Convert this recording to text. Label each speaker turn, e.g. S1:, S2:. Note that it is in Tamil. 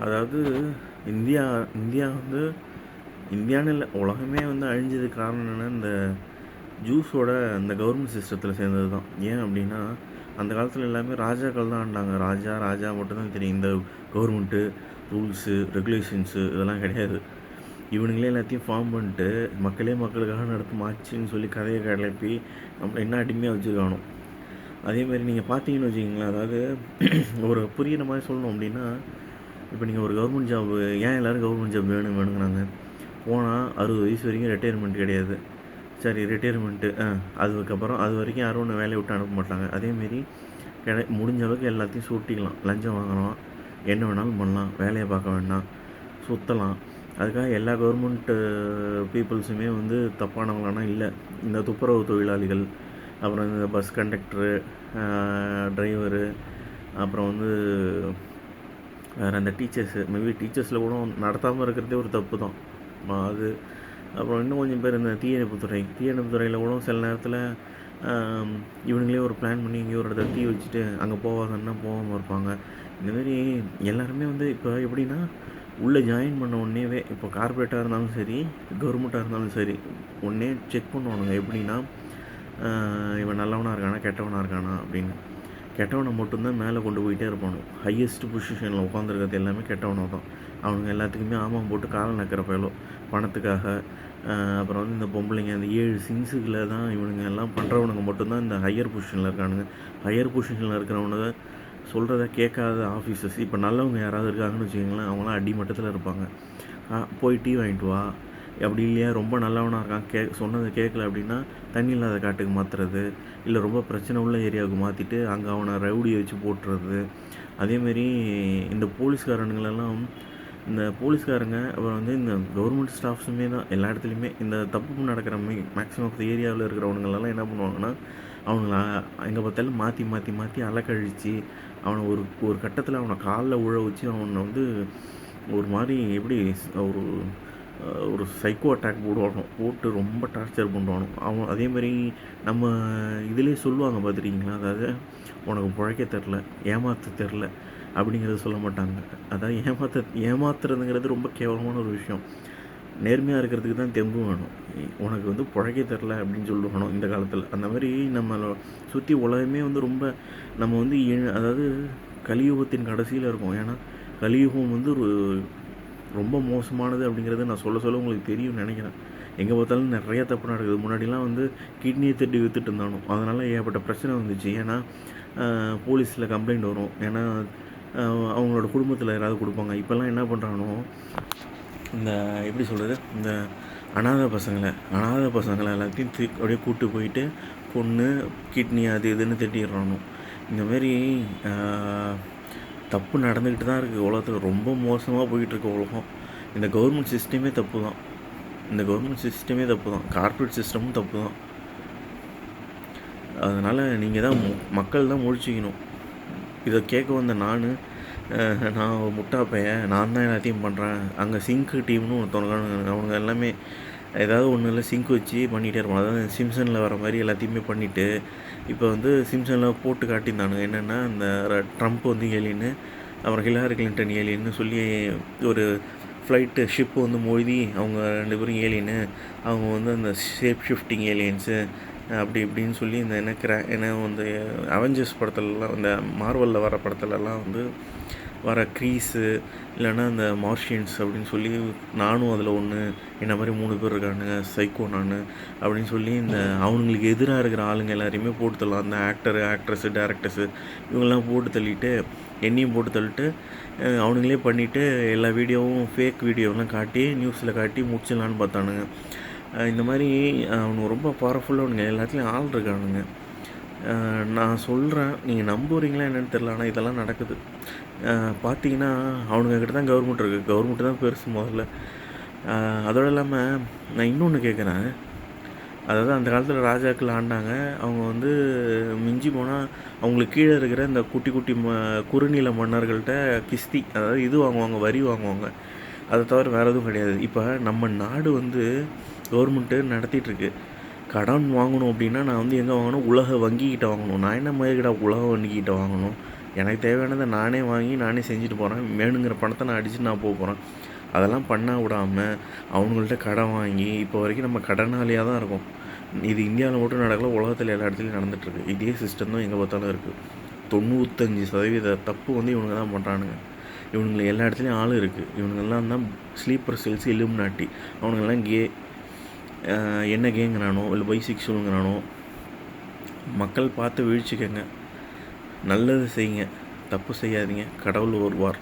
S1: அதாவது இந்தியா இந்தியா வந்து இந்தியான்னு இல்லை, உலகமே வந்து அழிஞ்சதுக்கு காரணம் என்னென்னா இந்த ஜூஸோட அந்த கவர்மெண்ட் சிஸ்டத்தில் சேர்ந்தது தான். ஏன் அப்படின்னா அந்த காலத்தில் எல்லாமே ராஜாக்கள் தான் ஆண்டாங்க. ராஜா ராஜா மட்டும்தான் தெரியும். இந்த கவர்மெண்ட்டு ரூல்ஸு ரெகுலேஷன்ஸு இதெல்லாம் கிடையாது. இவனுங்களே எல்லாத்தையும் ஃபார்ம் பண்ணிட்டு மக்களே மக்களுக்காக நடத்தும் ஆட்சின்னு சொல்லி கதையை கிளப்பி நம்ம என்ன அடிமையாக வச்சுருக்கானோ. அதேமாதிரி நீங்கள் பார்த்தீங்கன்னு வச்சுக்கிங்களேன், அதாவது ஒரு புரிகிற மாதிரி சொல்லணும் அப்படின்னா, இப்போ நீங்கள் ஒரு கவர்மெண்ட் ஜாப், ஏன் எல்லோரும் கவர்மெண்ட் ஜாப் வேணுங்கிறாங்க? போனால் 60 வயசு வரைக்கும் ரிட்டையர்மெண்ட் கிடையாது. சரி, ரிட்டையர்மெண்ட்டு அதுக்கப்புறம் அது வரைக்கும் யாரும் ஒன்று வேலையை விட்டு அனுப்ப மாட்டாங்க. அதேமாரி முடிஞ்ச அளவுக்கு எல்லாத்தையும் சுட்டிக்கலாம். லஞ்சம் வாங்கலாம், என்ன வேணாலும் பண்ணலாம், வேலையை பார்க்க வேண்டாம், சுற்றலாம். அதுக்காக எல்லா கவர்மெண்ட்டு பீப்புள்ஸுமே வந்து தப்பானவங்களானா இல்லை. இந்த துப்புரவு தொழிலாளிகள், அப்புறம் இந்த பஸ் கண்டக்டரு, டிரைவரு, அப்புறம் வந்து வேறு அந்த டீச்சர்ஸு, மேபி டீச்சர்ஸில் கூட நடத்தாமல் இருக்கிறதே ஒரு தப்பு தான் அது. அப்புறம் இன்னும் கொஞ்சம் பேர் இந்த தீயணைப்புத்துறையில் கூட சில நேரத்தில் இவனுங்களே ஒரு பிளான் பண்ணி இங்கே ஒரு இடத்துல தீ வச்சுட்டு அங்கே போவாங்கன்னா போகாமல் இருப்பாங்க. இந்தமாரி எல்லாருமே வந்து இப்போ எப்படின்னா உள்ளே ஜாயின் பண்ண உடனேவே, இப்போ கார்பரேட்டாக இருந்தாலும் சரி கவர்மெண்ட்டாக இருந்தாலும் சரி, உடனே செக் பண்ணுவானுங்க. எப்படின்னா இவன் நல்லவனாக இருக்கானா கெட்டவனாக இருக்கானா அப்படின்னு. கெட்டவனை மட்டும்தான் மேலே கொண்டு போயிட்டே இருப்பானு. ஹையஸ்ட் பொசிஷனில் உட்காந்துருக்கிறது எல்லாமே கெட்டவனாக தான். அவனுங்க எல்லாத்துக்குமே ஆமாம் போட்டு காலம் நக்கிற பயலோ பணத்துக்காக. அப்புறம் வந்து இந்த பொம்பளைங்க அந்த 7 சிங்ஸுகளை தான் இவனுங்க எல்லாம் பண்ணுறவனுங்க மட்டும்தான் இந்த ஹையர் பொசிஷனில் இருக்கானுங்க. ஹையர் பொசிஷனில் இருக்கிறவனுங்க சொல்கிறத கேட்காத ஆஃபீஸர்ஸ், இப்போ நல்லவங்க யாராவது இருக்காங்கன்னு வச்சுக்கோங்களேன், அவங்களாம் அடிமட்டத்தில் இருப்பாங்க. போய் டீ வாங்கிட்டு வா, அப்படி இல்லையா ரொம்ப நல்லவனாக இருக்கான், சொன்னதை கேட்கல அப்படின்னா தண்ணி இல்லாத காட்டுக்கு மாற்றுறது, இல்லை ரொம்ப பிரச்சனை உள்ள ஏரியாவுக்கு மாற்றிட்டு அங்கே அவனை ரவுடியை வச்சு போட்டுறது. அதேமாரி இந்த போலீஸ்காரனுங்களெல்லாம், இந்த போலீஸ்காரங்க அப்புறம் வந்து இந்த கவர்மெண்ட் ஸ்டாஃப்ஸுமே தான் எல்லா இடத்துலையுமே இந்த தப்பு நடக்கிற மேக்ஸிமம் ஆஃப் ஏரியாவில் இருக்கிறவனுங்களெல்லாம் என்ன பண்ணுவாங்கன்னா, அவங்கள எங்கே பார்த்தாலும் மாற்றி மாற்றி மாற்றி அலக்கழித்து அவனை ஒரு கட்டத்தில் அவனை காலில் உழ வச்சு அவனை வந்து ஒரு மாதிரி எப்படி ஒரு சைக்கோ அட்டாக் போட்டு ரொம்ப டார்ச்சர் பண்ணுவானோ அவன். அதேமாதிரி நம்ம இதிலே சொல்லுவாங்க பார்த்துருக்கீங்களா, அதாவது உனக்கு பிழைக்க தெரில, ஏமாற்ற தெரில அப்படிங்கிறத சொல்ல மாட்டாங்க. அதாவது ஏமாத்துறதுங்கிறது ரொம்ப கேவலமான ஒரு விஷயம். நேர்மையாக இருக்கிறதுக்கு தான் தெம்பு வேணும். உனக்கு வந்து பிழைக்க தெரில அப்படின்னு சொல்லுவானோ இந்த காலத்தில். அந்த மாதிரி நம்மளை சுற்றி உலகமே வந்து ரொம்ப நம்ம வந்து அதாவது கலியுகத்தின் கடைசியில் இருக்கும். ஏன்னா கலியுகம் வந்து ரொம்ப மோசமானது அப்படிங்கிறது நான் சொல்ல உங்களுக்கு தெரியும்னு நினைக்கிறேன். எங்கே பார்த்தாலும் நிறையா தப்பு நடக்குது. முன்னாடிலாம் வந்து கிட்னியை தட்டி விற்றுட்டு இருந்தானோ, அதனால் ஏகப்பட்ட பிரச்சனை வந்துச்சு. ஏன்னா போலீஸில் கம்ப்ளைண்ட் வரும், ஏன்னா அவங்களோட குடும்பத்தில் யாராவது கொடுப்பாங்க. இப்போல்லாம் என்ன பண்ணுறானோ, இந்த எப்படி சொல்கிறது, இந்த அனாதை பசங்களை எல்லாத்தையும் அப்படியே கூப்பிட்டு போயிட்டு பொண்ணு கிட்னி அது இதுன்னு திட்டிடுறானோ. இந்தமாரி தப்பு நடந்துக்கிட்டு தான் இருக்குது உலகத்தில். ரொம்ப மோசமாக போயிட்டுருக்கு உலகம். இந்த கவர்மெண்ட் சிஸ்டமே தப்பு தான். கார்ப்பரேட் சிஸ்டமும் தப்பு தான். அதனால் நீங்கள் தான் மக்கள் தான் முழிச்சிக்கணும். இதை கேட்க வந்த நான் முட்டா பையன், நான் தான் எல்லாத்தையும் பண்ணுறேன். அங்கே சிங்க்கு டீம்னு ஒருத்தவங்க, அவங்க எல்லாமே ஏதாவது ஒன்று இல்லை சிங்க் வச்சு பண்ணிகிட்டே இருப்பாங்க. அதாவது சிம்சனில் வர மாதிரி எல்லாத்தையுமே பண்ணிவிட்டு இப்போ வந்து சிம்சனில் போட்டு காட்டியிருந்தானுங்க என்னென்னா, இந்த ட்ரம்ப் வந்து ஏலியன்னு, அப்புறம் ஹிலாரி கிளின்டன் ஏலியன்னு சொல்லி ஒரு ஃப்ளைட்டு ஷிப்பு வந்து மொழி அவங்க 2 பேரும் ஏலியன்னு, அவங்க வந்து அந்த ஷேப் ஷிஃப்டிங் ஏலியன்ஸு அப்படி இப்படின்னு சொல்லி இந்த ஏன்னா வந்து அவெஞ்சர்ஸ் படத்துலலாம், இந்த மார்வலில் வர படத்துலலாம் வந்து வர க்ரீஸு இல்லைன்னா அந்த மார்ஷியன்ஸ் அப்படின்னு சொல்லி நானும் அதில் ஒன்று, என்ன மாதிரி 3 பேர் இருக்கானுங்க, சைக்கோ நான் அப்படின்னு சொல்லி இந்த அவனுங்களுக்கு எதிராக இருக்கிற ஆளுங்க எல்லாரையுமே போட்டு தள்ளலாம். அந்த ஆக்ட்ரஸு டேரக்டர்ஸு இவங்கெல்லாம் போட்டு தள்ளிட்டு என்னையும் போட்டு தள்ளிட்டு அவனுங்களே பண்ணிவிட்டு எல்லா வீடியோவும் ஃபேக் வீடியோலாம் காட்டி நியூஸில் காட்டி முடிச்சிடலான்னு பார்த்தானுங்க. இந்த மாதிரி அவனுக்கு ரொம்ப பவர்ஃபுல்லாக அவனுங்க எல்லாத்துலேயும் ஆள் இருக்கானுங்க. நான் சொல்கிறேன், நீங்கள் நம்புறீங்களா என்னென்னு தெரில, ஆனால் இதெல்லாம் நடக்குது. பார்த்தீங்கன்னா அவனுங்கக்கிட்ட தான் கவர்மெண்ட் இருக்குது, கவர்மெண்ட்டு தான் பெருசு முதல்ல. அதோடு இல்லாமல் நான் இன்னொன்று கேட்குறேன், அதாவது அந்த காலத்தில் ராஜாக்கள் ஆண்டாங்க, அவங்க வந்து மிஞ்சி போனால் அவங்களுக்கு கீழே இருக்கிற இந்த குட்டி குட்டி குறுநில மன்னர்கள்ட்ட கிஸ்தி, அதாவது இது வாங்குவாங்க, வரி வாங்குவாங்க. அதை தவிர வேறு எதுவும் கிடையாது. இப்போ நம்ம நாடு வந்து கவர்மெண்ட்டு நடத்திட்டுருக்கு. கடன் வாங்கணும் அப்படின்னா நான் வந்து எங்கே வாங்கணும், உலக வங்கிக்கிட்ட வாங்கணும். நான் என்ன மாதிரிக்கிட்ட உலக வங்கிக்கிட்ட வாங்கணும், எனக்கு தேவையானதை நானே வாங்கி நானே செஞ்சுட்டு போகிறேன். வேணுங்கிற பணத்தை நான் அடிச்சுட்டு நான் போகிறேன். அதெல்லாம் பண்ண விடாமல் அவங்கள்ட்ட கடன் வாங்கி இப்போ வரைக்கும் நம்ம கடனாளியாக தான் இருக்கோம். இது இந்தியாவில் மட்டும் நடக்கல, உலகத்தில் எல்லா இடத்துலையும் நடந்துகிட்ருக்கு. இதே சிஸ்டம் தான் எங்கே பார்த்தாலும் இருக்குது. 95% தப்பு வந்து இவனுங்க தான் பண்ணுறானுங்க. இவனுங்களை எல்லா இடத்துலையும் ஆள் இருக்குது. இவனுங்கெல்லாம் தான் ஸ்லீப்பர் செல்ஸ், இலுமினாட்டி. அவனுங்கெல்லாம் என்ன கேங்கிறானோ இல்லை பைசெக்சுவலுங்கிறானோ. மக்கள் பார்த்து வீழ்ச்சிக்கங்க, நல்லது செய்யுங்க, தப்பு செய்யாதீங்க. கடவுள் வருவார்.